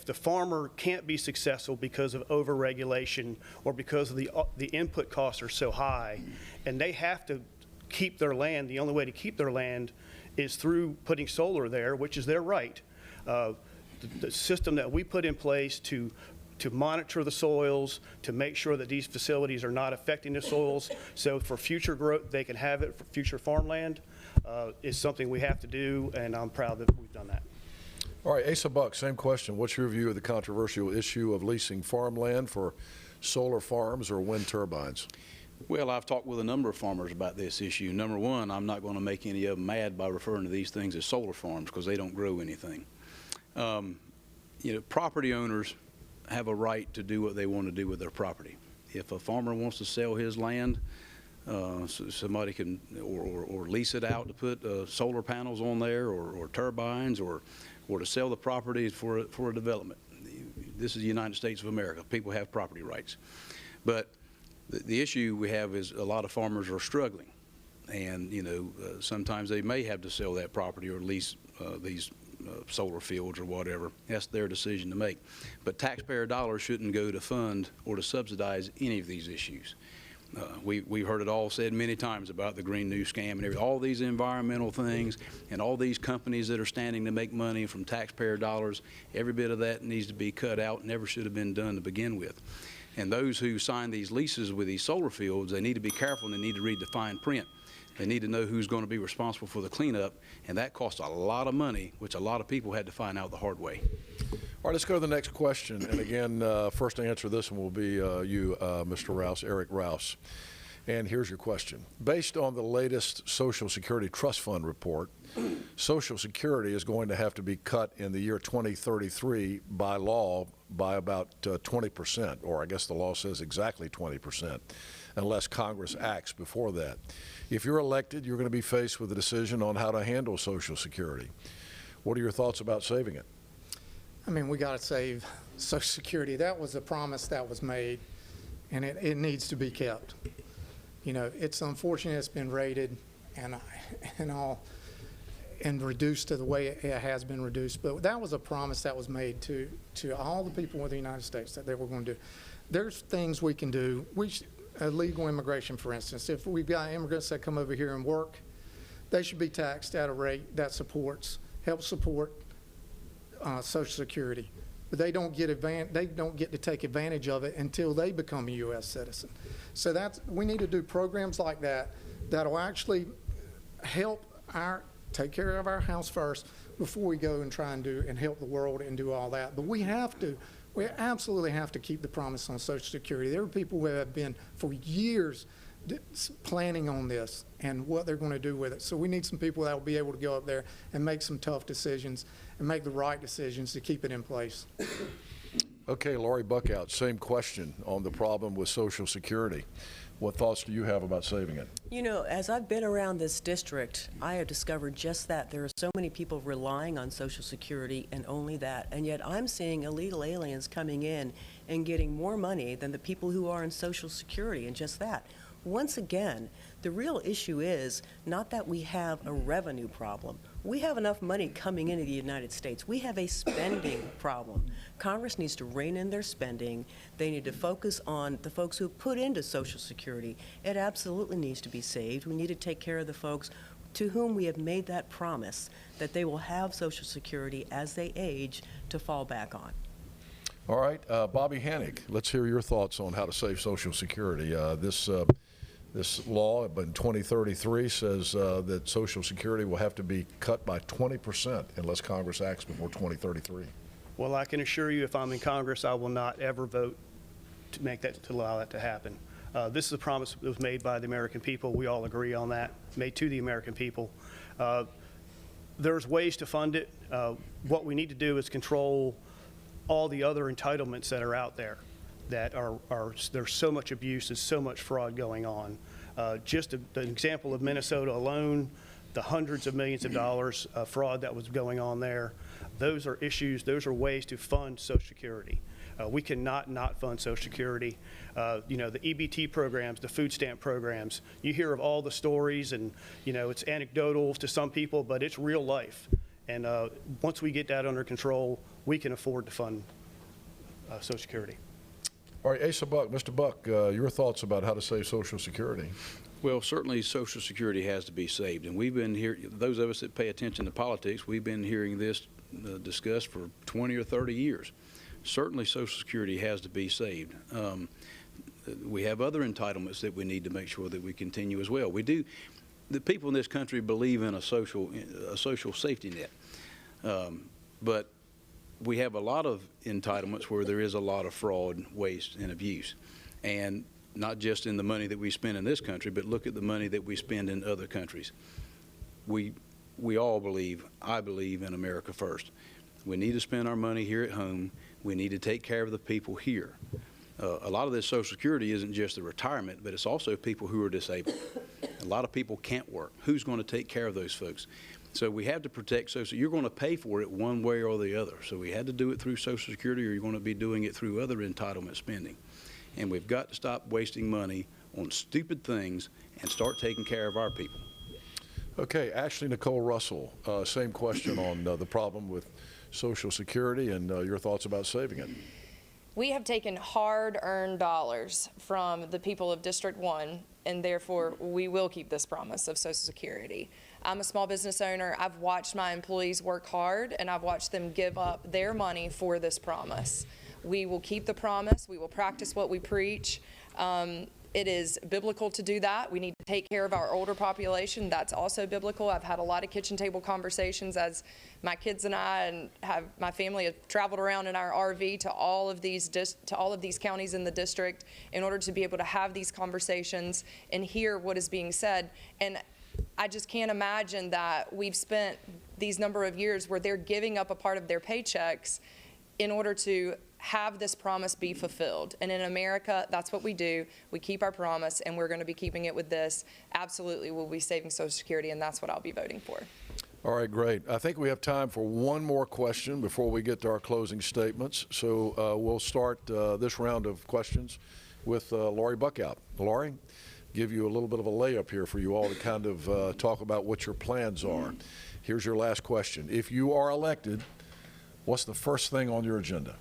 the farmer can't be successful because of overregulation or because of the input costs are so high, and they have to keep their land, the only way to keep their land is through putting solar there, which is their right. The system that we put in place to monitor the soils, to make sure that these facilities are not affecting the soils, so for future growth they can have it for future farmland, is something we have to do, and I'm proud that we've done that. All right, Asa Buck, same question. What's your view of the controversial issue of leasing farmland for solar farms or wind turbines? Well, I've talked with a number of farmers about this issue. Number one, I'm not going to make any of them mad by referring to these things as solar farms because they don't grow anything. You know, property owners have a right to do what they want to do with their property. If a farmer wants to sell his land, so somebody can, or lease it out to put solar panels on there, or turbines, or to sell the property for a development. This is the United States of America. People have property rights. But the issue we have is a lot of farmers are struggling. And, you know, sometimes they may have to sell that property or lease these solar fields or whatever. That's their decision to make. But taxpayer dollars shouldn't go to fund or to subsidize any of these issues. We've heard it all said many times about the Green New Scam and everything, all these environmental things and all these companies that are standing to make money from taxpayer dollars. Every bit of that needs to be cut out, never should have been done to begin with. And those who sign these leases with these solar fields, they need to be careful and they need to read the fine print. They need to know who's going to be responsible for the cleanup, and that costs a lot of money, which a lot of people had to find out the hard way. All right, let's go to the next question. And again, first to answer this one will be you, Mr. Rouse, Eric Rouse. And here's your question. Based on the latest Social Security Trust Fund report, Social Security is going to have to be cut in the year 2033 by law by about 20%, or I guess the law says exactly 20%, unless Congress acts before that. If you're elected, you're going to be faced with a decision on how to handle Social Security. What are your thoughts about saving it? I mean, we got to save Social Security. That was a promise that was made, and it needs to be kept. You know, it's unfortunate it's been raided and reduced to the way it has been reduced. But that was a promise that was made to all the people in the United States that they were going to do. There's things we can do. Illegal immigration, for instance. If we've got immigrants that come over here and work, they should be taxed at a rate that helps support Social Security. But they don't get to take advantage of it until they become a U.S. citizen. So we need to do programs like that that'll actually help take care of our house first before we go and try and help the world and do all that. But we absolutely have to keep the promise on Social Security. There are people who have been for years planning on this and what they're going to do with it. So we need some people that will be able to go up there and make some tough decisions and make the right decisions to keep it in place. Okay, Lori Buckout, same question on the problem with Social Security. What thoughts do you have about saving it? You know, as I've been around this district, I have discovered just that. There are so many people relying on Social Security and only that, and yet I'm seeing illegal aliens coming in and getting more money than the people who are in Social Security, and just that. Once again, the real issue is not that we have a revenue problem. We have enough money coming into the United States. We have a spending problem. Congress needs to rein in their spending. They need to focus on the folks who put into Social Security. It absolutely needs to be saved. We need to take care of the folks to whom we have made that promise that they will have Social Security as they age to fall back on. All right, Bobby Hannick, let's hear your thoughts on how to save Social Security. This law in 2033 says that Social Security will have to be cut by 20% unless Congress acts before 2033. Well, I can assure you, if I'm in Congress, I will not ever vote to allow that to happen. This is a promise that was made by the American people. We all agree on that, made to the American people. There's ways to fund it. What we need to do is control all the other entitlements that are out there. That there's so much abuse and so much fraud going on. Just an example of Minnesota alone, the hundreds of millions of dollars of fraud that was going on there. Those are issues, those are ways to fund Social Security. We cannot not fund Social Security. You know, the EBT programs, the food stamp programs, you hear of all the stories and, you know, it's anecdotal to some people, but it's real life. And once we get that under control, we can afford to fund Social Security. All right, Asa Buck, Mr. Buck, your thoughts about how to save Social Security? Well, certainly Social Security has to be saved, and we've been here, those of us that pay attention to politics, we've been hearing this discussed for 20 or 30 years. Certainly Social Security has to be saved. We have other entitlements that we need to make sure that we continue as well. We do. The people in this country believe in a social safety net, but we have a lot of entitlements where there is a lot of fraud, waste, and abuse. And not just in the money that we spend in this country, but look at the money that we spend in other countries. We all believe, I believe, in America first. We need to spend our money here at home. We need to take care of the people here. A lot of this Social Security isn't just the retirement, but it's also people who are disabled. A lot of people can't work. Who's going to take care of those folks? So we have to protect Social. You're going to pay for it one way or the other. So we had to do it through Social Security, or you're going to be doing it through other entitlement spending. And we've got to stop wasting money on stupid things and start taking care of our people. Okay, Ashley Nicole Russell, same question on the problem with Social Security and your thoughts about saving it. We have taken hard-earned dollars from the people of District 1, and therefore we will keep this promise of Social Security. I'm a small business owner. I've watched my employees work hard, and I've watched them give up their money for this promise. We will keep the promise. We will practice what we preach. It is biblical to do that. We need to take care of our older population. That's also biblical. I've had a lot of kitchen table conversations as my kids and I and my family have traveled around in our RV to all of these counties in the district in order to be able to have these conversations and hear what is being said. And I just can't imagine that we've spent these number of years where they're giving up a part of their paychecks in order to have this promise be fulfilled. And in America, that's what we do. We keep our promise, and we're going to be keeping it with this. Absolutely, we'll be saving Social Security, and that's what I'll be voting for. All right, great. I think we have time for one more question before we get to our closing statements. So we'll start this round of questions with Lori Buckout. Lori, give you a little bit of a layup here for you all to kind of talk about what your plans are. Here's your last question. If you are elected, what's the first thing on your agenda?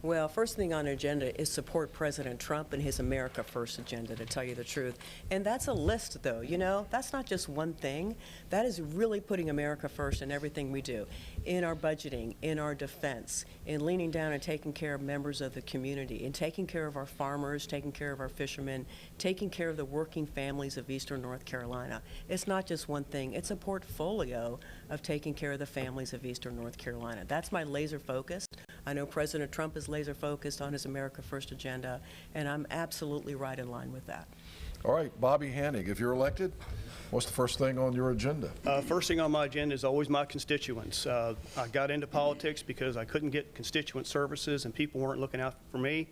Well, first thing on the agenda is support President Trump and his America First agenda, to tell you the truth. And that's a list, though, you know? That's not just one thing. That is really putting America first in everything we do, in our budgeting, in our defense, in leaning down and taking care of members of the community, in taking care of our farmers, taking care of our fishermen, taking care of the working families of Eastern North Carolina. It's not just one thing. It's a portfolio of taking care of the families of Eastern North Carolina. That's my laser focus. I know President Trump is laser focused on his America First agenda, and I'm absolutely right in line with that. All right, Bobby Hannig, if you're elected, what's the first thing on your agenda? First thing on my agenda is always my constituents. I got into politics because I couldn't get constituent services and people weren't looking out for me.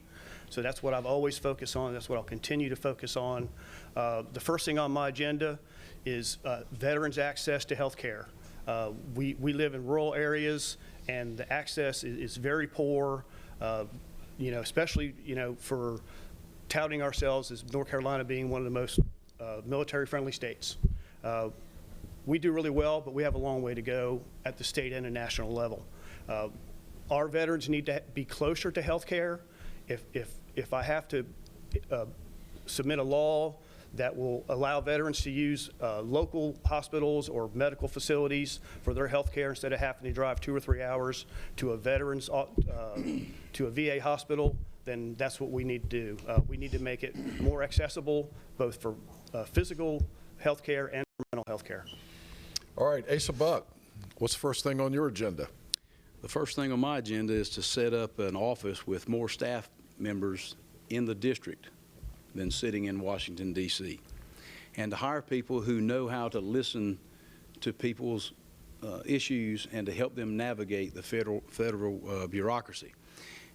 So that's what I've always focused on. That's what I'll continue to focus on. The first thing on my agenda is veterans' access to health care. We live in rural areas and the access is very poor, especially, for touting ourselves as North Carolina being one of the most military-friendly states. We do really well, but we have a long way to go at the state and the national level. Our veterans need to be closer to health care. If I have to submit a law that will allow veterans to use local hospitals or medical facilities for their health care instead of having to drive 2 or 3 hours to a veterans to a VA hospital, then that's what we need to do. We need to make it more accessible, both for physical health care and mental health care. All right, Asa Buck, what's the first thing on your agenda? The first thing on my agenda is to set up an office with more staff members in the district than sitting in Washington, D.C., and to hire people who know how to listen to people's issues and to help them navigate the federal bureaucracy.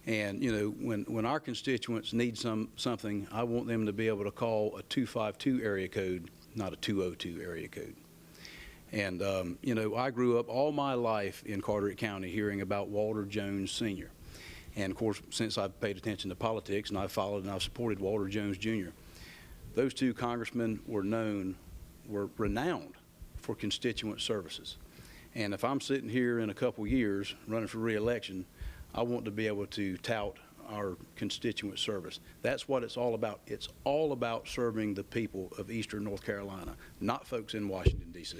And when our constituents need something, I want them to be able to call a 252 area code, not a 202 area code. And I grew up all my life in Carteret County hearing about Walter Jones Sr. And of course, since I've paid attention to politics and I've followed and I've supported Walter Jones Jr., those two congressmen were renowned for constituent services. And if I'm sitting here in a couple years running for re-election, I want to be able to tout our constituent service. That's what it's all about. It's all about serving the people of Eastern North Carolina, not folks in Washington, D.C.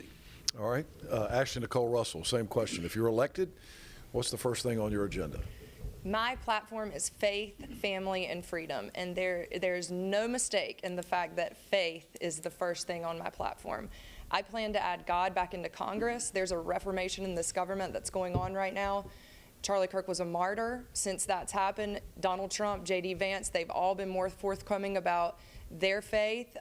All right, Ashley Nicole Russell, same question. If you're elected, what's the first thing on your agenda? My platform is faith, family, and freedom, and there's no mistake in the fact that faith is the first thing on my platform. I plan to add God back into Congress. There's a reformation in this government that's going on right now. Charlie Kirk was a martyr. Since that's happened, Donald Trump, J.D. Vance, they've all been more forthcoming about their faith.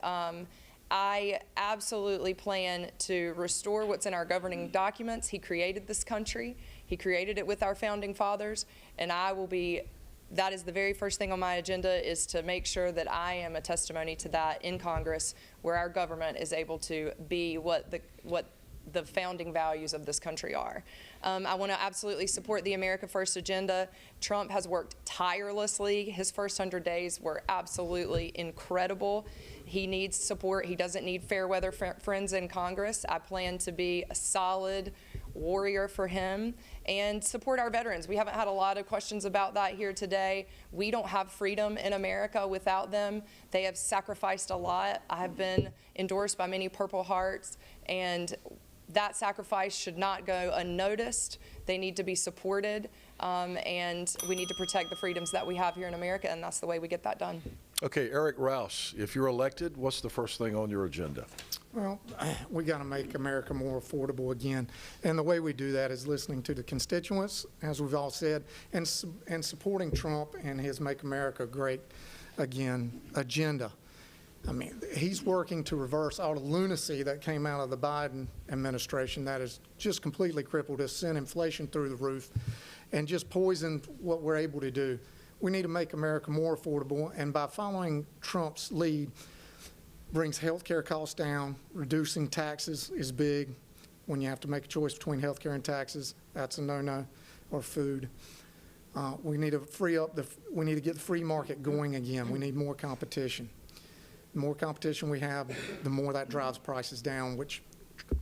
I absolutely plan to restore what's in our governing documents. He created this country. He created it with our founding fathers, and that is the very first thing on my agenda, is to make sure that I am a testimony to that in Congress, where our government is able to be what the founding values of this country are. I want to absolutely support the America First agenda. Trump has worked tirelessly. His first 100 days were absolutely incredible. He needs support. He doesn't need fair weather friends in Congress. I plan to be a solid warrior for him and support our veterans. We haven't had a lot of questions about that here today. We don't have freedom in America without them. They have sacrificed a lot. I have been endorsed by many Purple Hearts, and that sacrifice should not go unnoticed. They need to be supported, and we need to protect the freedoms that we have here in America, and that's the way we get that done. Okay, Eric Rouse, if you're elected, what's the first thing on your agenda? Well, we got to make America more affordable again, and the way we do that is listening to the constituents, as we've all said, and supporting Trump and his Make America Great Again agenda. I mean, he's working to reverse all the lunacy that came out of the Biden administration that has just completely crippled us, sent inflation through the roof, and just poisoned what we're able to do. We need to make America more affordable, and by following Trump's lead, brings health care costs down. Reducing taxes is big. When you have to make a choice between health care and taxes, that's a no-no, or food. We need to we need to get the free market going again. We need more competition. The more competition we have, the more that drives prices down, which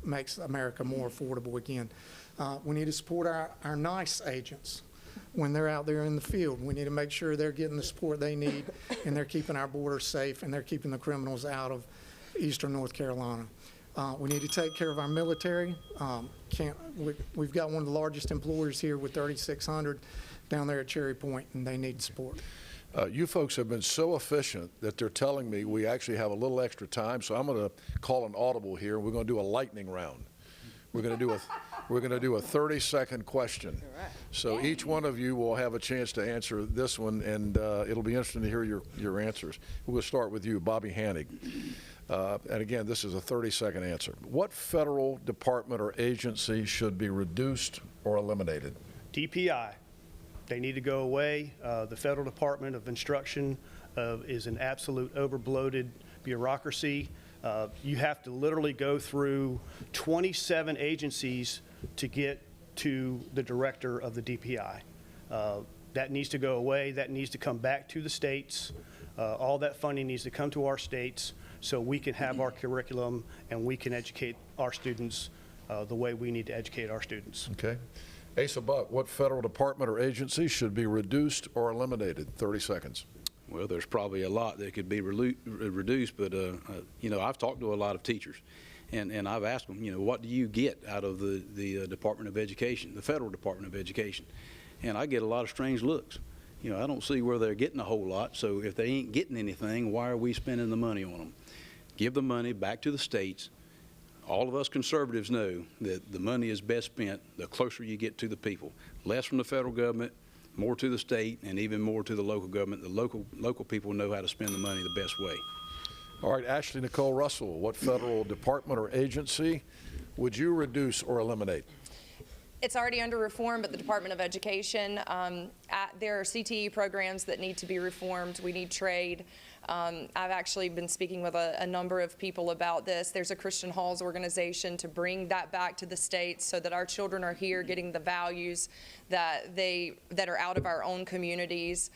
makes America more affordable again. We need to support our NICE agents when they're out there in the field. We need to make sure they're getting the support they need, and they're keeping our borders safe, and they're keeping the criminals out of Eastern North Carolina. We need to take care of our military. We've got one of the largest employers here with 3,600 down there at Cherry Point, and they need support. You folks have been so efficient that they're telling me we actually have a little extra time, so I'm going to call an audible here, and we're going to do a lightning round. We're going to do We're going to do a 30-second question. So each one of you will have a chance to answer this one, and it'll be interesting to hear your answers. We'll start with you, Bobby Hannig. And again, this is a 30-second answer. What federal department or agency should be reduced or eliminated? DPI. They need to go away. The Federal Department of Instruction is an absolute overbloated bureaucracy. You have to literally go through 27 agencies to get to the director of the DPI. That needs to go away. That needs to come back to the states. All that funding needs to come to our states so we can have our curriculum and we can educate our students the way we need to educate our students. Okay. Asa Buck, what federal department or agency should be reduced or eliminated? 30 seconds. Well, there's probably a lot that could be reduced, but you know, I've talked to a lot of teachers, and I've asked them, you know, what do you get out of the Department of Education, the Federal Department of Education? And I get a lot of strange looks. You know, I don't see where they're getting a whole lot, so if they ain't getting anything, why are we spending the money on them? Give the money back to the states. All of us conservatives know that the money is best spent the closer you get to the people. Less from the federal government, more to the state, and even more to the local government. The local people know how to spend the money the best way. All right, Ashley Nicole Russell, what federal department or agency would you reduce or eliminate? It's already under reform, but the Department of Education, there are CTE programs that need to be reformed. We need trade. I've actually been speaking with a number of people about this. There's a Christian Halls organization to bring that back to the states so that our children are here getting the values that are out of our own communities.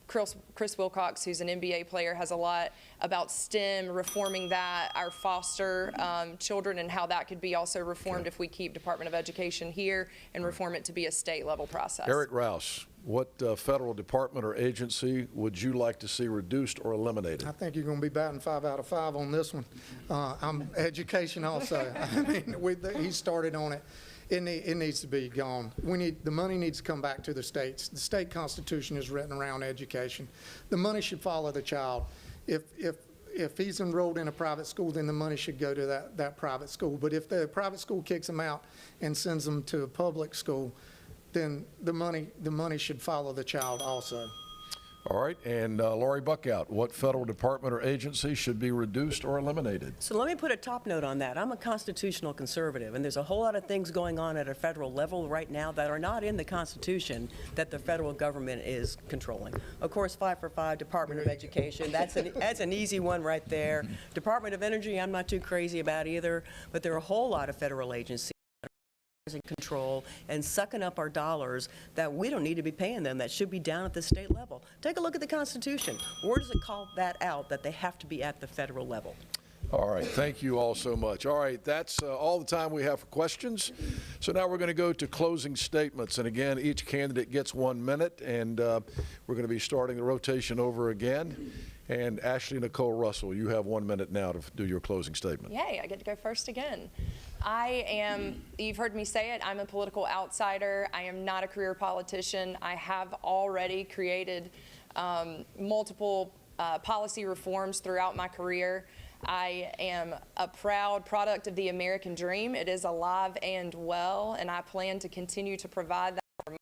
Chris Wilcox, who's an NBA player, has a lot about STEM, reforming that, our foster children, and how that could be also reformed if we keep Department of Education here and reform it to be a state-level process. Eric Rouse, what federal department or agency would you like to see reduced or eliminated? I think you're going to be batting 5 out of 5 on this one. I'm education also. I mean, he started on it. It needs to be gone. The money needs to come back to the states. The state constitution is written around education. The money should follow the child. If he's enrolled in a private school, then the money should go to that private school. But if the private school kicks him out and sends him to a public school, then the money should follow the child also. All right, and Lori Buckout, what federal department or agency should be reduced or eliminated? So let me put a top note on that. I'm a constitutional conservative, and there's a whole lot of things going on at a federal level right now that are not in the Constitution that the federal government is controlling. Of course, 5 for 5, Department of Education, that's an easy one right there. Department of Energy, I'm not too crazy about either, but there are a whole lot of federal agencies in control and sucking up our dollars that we don't need to be paying them, that should be down at the state level. Take a look at the Constitution. Where does it call that out, that they have to be at the federal level? All right, thank you all so much. All right, that's all the time we have for questions. So now we're going to go to closing statements. And again, each candidate gets 1 minute, and we're going to be starting the rotation over again. And Ashley Nicole Russell, you have 1 minute now to do your closing statement. Yay, I get to go first again. You've heard me say it, I'm a political outsider. I am not a career politician. I have already created multiple policy reforms throughout my career. I am a proud product of the American dream. It is alive and well, and I plan to continue to provide that for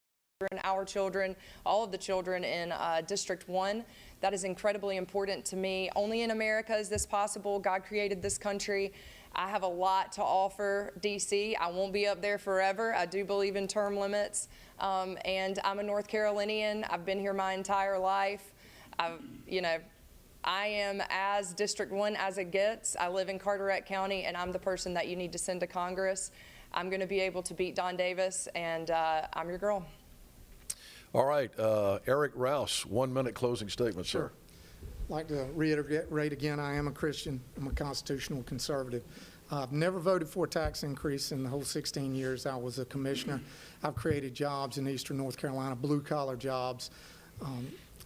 our children, all of the children in District 1. That is incredibly important to me. Only in America is this possible. God created this country. I have a lot to offer D.C. I won't be up there forever. I do believe in term limits. And I'm a North Carolinian. I've been here my entire life. I am as District 1 as it gets. I live in Carteret County, and I'm the person that you need to send to Congress. I'm going to be able to beat Don Davis, and I'm your girl. All right, Eric Rouse, 1 minute closing statement, sir. I'd like to reiterate again, I am a Christian. I'm a constitutional conservative. I've never voted for a tax increase in the whole 16 years I was a commissioner. I've created jobs in Eastern North Carolina, blue-collar jobs.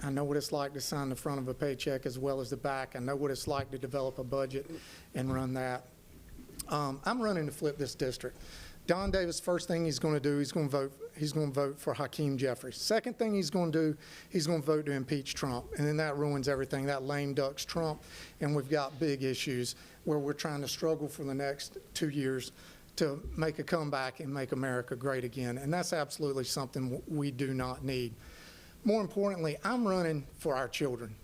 I know what it's like to sign the front of a paycheck as well as the back. I know what it's like to develop a budget and run that. I'm running to flip this district. Don Davis, first thing he's going to do, he's going to vote for Hakeem Jeffries. Second thing he's going to do, he's going to vote to impeach Trump. And then that ruins everything. That lame ducks Trump. And we've got big issues where we're trying to struggle for the next 2 years to make a comeback and make America great again. And that's absolutely something we do not need. More importantly, I'm running for our children.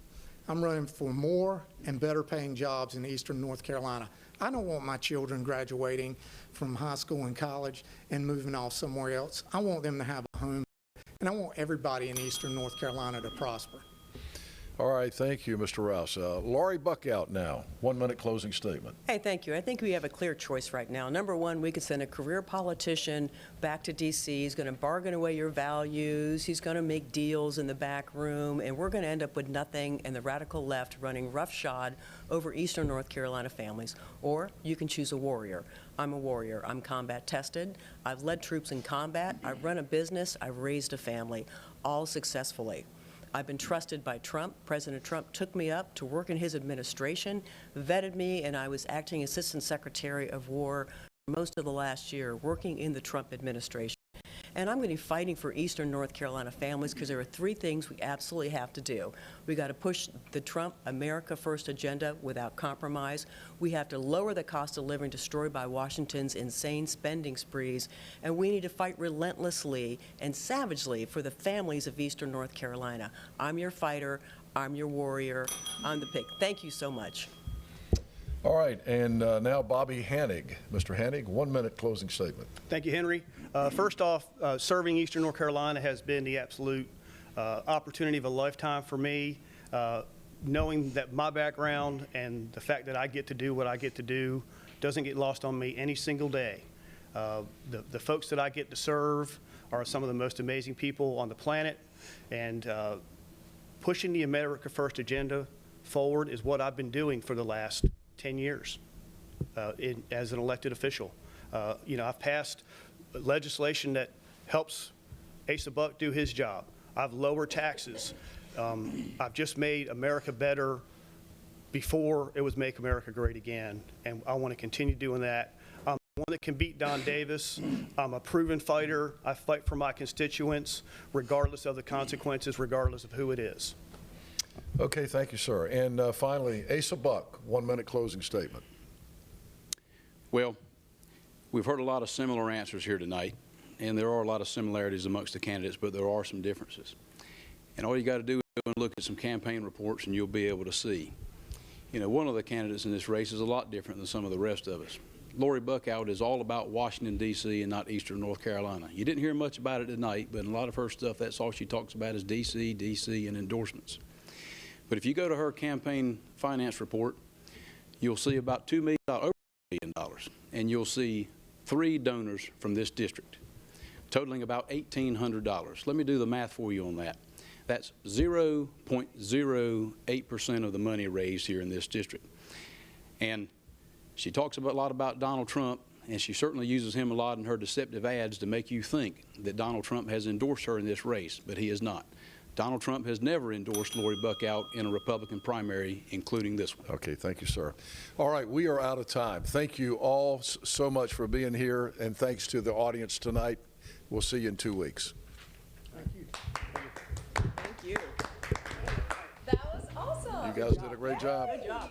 I'm running for more and better paying jobs in Eastern North Carolina. I don't want my children graduating from high school and college and moving off somewhere else. I want them to have a home, and I want everybody in Eastern North Carolina to prosper. All right, thank you, Mr. Rouse. Lori Buckout now, 1 minute closing statement. Hey, thank you. I think we have a clear choice right now. Number one, we could send a career politician back to D.C. He's going to bargain away your values. He's going to make deals in the back room, and we're going to end up with nothing and the radical left running roughshod over Eastern North Carolina families. Or you can choose a warrior. I'm a warrior. I'm combat tested. I've led troops in combat. I've run a business. I've raised a family, all successfully. I've been trusted by Trump. President Trump took me up to work in his administration, vetted me, and I was acting Assistant Secretary of War for most of the last year, working in the Trump administration. And I'm going to be fighting for Eastern North Carolina families because there are three things we absolutely have to do. We got to push the Trump America First agenda without compromise. We have to lower the cost of living destroyed by Washington's insane spending sprees. And we need to fight relentlessly and savagely for the families of Eastern North Carolina. I'm your fighter. I'm your warrior. I'm the pig. Thank you so much. All right, and now Bobby Hanig. Mr. Hanig, 1 minute closing statement. Thank you, Henry. First off, serving Eastern North Carolina has been the absolute opportunity of a lifetime for me. Knowing that my background and the fact that I get to do what I get to do doesn't get lost on me any single day. The folks that I get to serve are some of the most amazing people on the planet, and pushing the America First agenda forward is what I've been doing for the last 10 years as an elected official. You know, I've passed legislation that helps Asa Buck do his job. I've lowered taxes. I've just made America better before it was Make America Great Again, and I want to continue doing that. I'm the one that can beat Don Davis. I'm a proven fighter. I fight for my constituents regardless of the consequences, regardless of who it is. Okay, thank you, sir. And finally, Asa Buck, 1 minute closing statement. Well, we've heard a lot of similar answers here tonight, and there are a lot of similarities amongst the candidates, but there are some differences. And all you got to do is go and look at some campaign reports and you'll be able to see. You know, one of the candidates in this race is a lot different than some of the rest of us. Lori Buckout is all about Washington, D.C. and not Eastern North Carolina. You didn't hear much about it tonight, but in a lot of her stuff, that's all she talks about is D.C., D.C., and endorsements. But if you go to her campaign finance report, you'll see about $2 million, over $2 million, and you'll see 3 donors from this district, totaling about $1,800. Let me do the math for you on that. That's 0.08% of the money raised here in this district. And she talks a lot about Donald Trump, and she certainly uses him a lot in her deceptive ads to make you think that Donald Trump has endorsed her in this race, but he has not. Donald Trump has never endorsed Lori Buckout in a Republican primary, including this one. Okay, thank you, sir. All right, we are out of time. Thank you all so much for being here, and thanks to the audience tonight. We'll see you in 2 weeks. Thank you. Thank you. That was awesome. You guys did a great job. Good job.